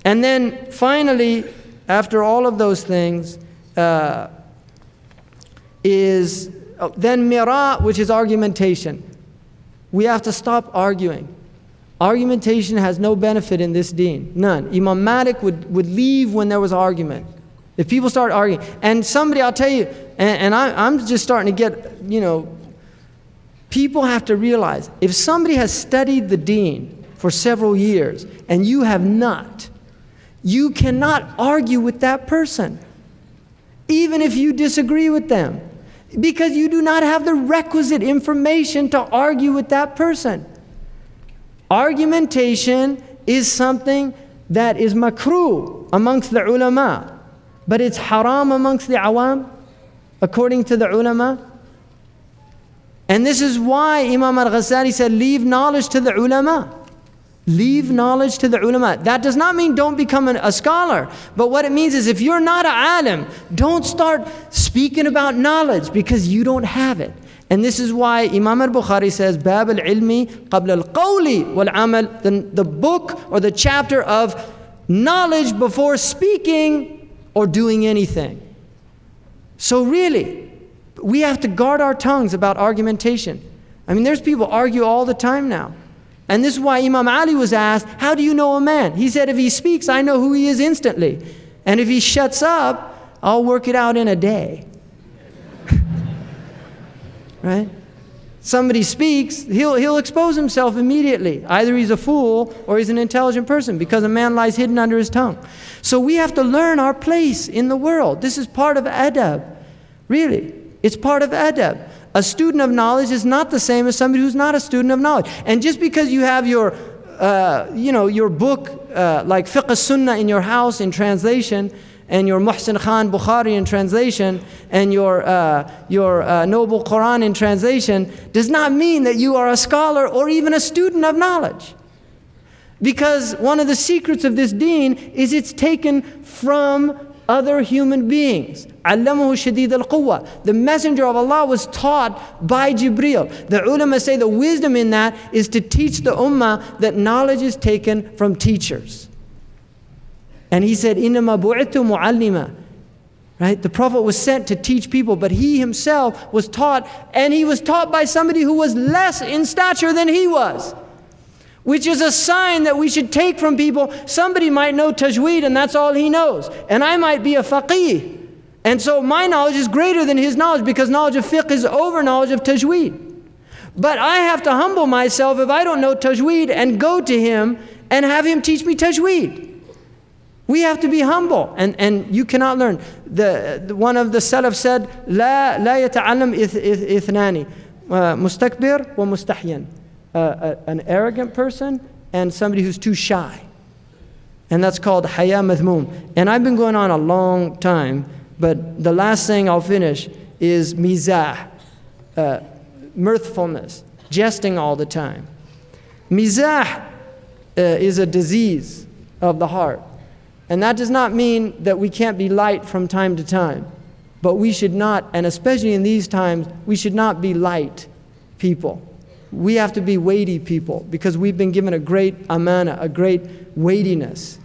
And then finally, after all of those things, is then mira, which is argumentation. We have to stop arguing. Argumentation has no benefit in this deen, none. Imam Malik would leave when there was argument. If people start arguing, and somebody, I'll tell you, and I'm just starting to get, people have to realize, if somebody has studied the deen for several years and you have not, you cannot argue with that person, even if you disagree with them, because you do not have the requisite information to argue with that person. Argumentation is something that is makruh amongst the ulama, but it's haram amongst the awam, according to the ulama. And this is why Imam al-Ghazali said, leave knowledge to the ulama. Leave knowledge to the ulama. That does not mean don't become a scholar. But what it means is if you're not an alim, don't start speaking about knowledge because you don't have it. And this is why Imam al-Bukhari says, Bab al-ilmi qabla al-qawli wal-amal, the book or the chapter of knowledge before speaking or doing anything. So really, we have to guard our tongues about argumentation. I mean, there's people argue all the time now. And this is why Imam Ali was asked, how do you know a man? He said, if he speaks, I know who he is instantly. And if he shuts up, I'll work it out in a day. Right? Somebody speaks, he'll expose himself immediately. Either he's a fool or he's an intelligent person, because a man lies hidden under his tongue. So we have to learn our place in the world. This is part of adab. Really, it's part of adab. A student of knowledge is not the same as somebody who's not a student of knowledge. And just because you have your book like Fiqh Sunnah in your house in translation, and your Muhsin Khan Bukhari in translation, and your Noble Qur'an in translation, does not mean that you are a scholar or even a student of knowledge. Because one of the secrets of this deen is it's taken from other human beings. Allamahu shadid al-quwwa. The messenger of Allah was taught by Jibreel. The ulama say the wisdom in that is to teach the ummah that knowledge is taken from teachers. And he said, "Innama bu'ithu mu'allima." Right? The Prophet was sent to teach people, but he himself was taught, and he was taught by somebody who was less in stature than he was. Which is a sign that we should take from people. Somebody might know tajweed and that's all he knows. And I might be a faqih. And so my knowledge is greater than his knowledge, because knowledge of fiqh is over knowledge of tajweed. But I have to humble myself if I don't know tajweed and go to him and have him teach me tajweed. We have to be humble, and you cannot learn. One of the Salaf said, لا يتعلم إثنان مستكبر ومستحين. An arrogant person and somebody who's too shy. And that's called haya madhmoom. And I've been going on a long time, but the last thing I'll finish is mizah, mirthfulness, jesting all the time. Mizah is a disease of the heart. And that does not mean that we can't be light from time to time. But we should not, and especially in these times, we should not be light people. We have to be weighty people, because we've been given a great amana, a great weightiness.